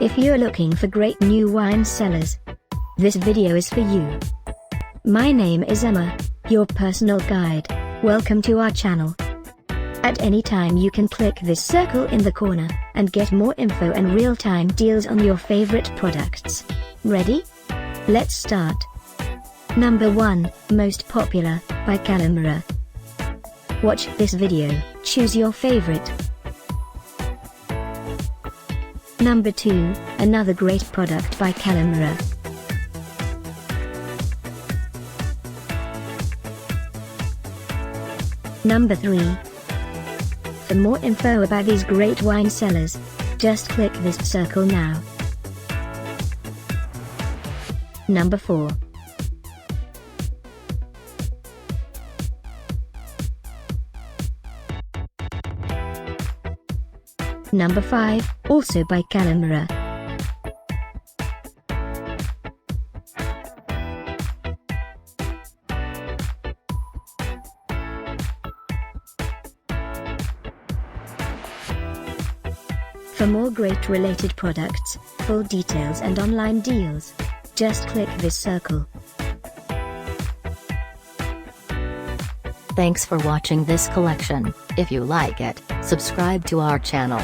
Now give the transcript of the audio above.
If you're looking for great new wine cellars, this video is for you. My name is Emma, your personal guide. Welcome to our channel. At any time you can click this circle in the corner, and get more info and real-time deals on your favorite products. Ready? Let's start. Number 1, Most Popular, by Kalamera. Watch this video, choose your favorite. Number 2, another great product by Kalamera. Number 3. For more info about these great wine cellars, just click this circle now. Number 4. Number 5, also by Kalamera. For more great related products, full details and online deals, just click this circle. Thanks for watching this collection. If you like it, subscribe to our channel.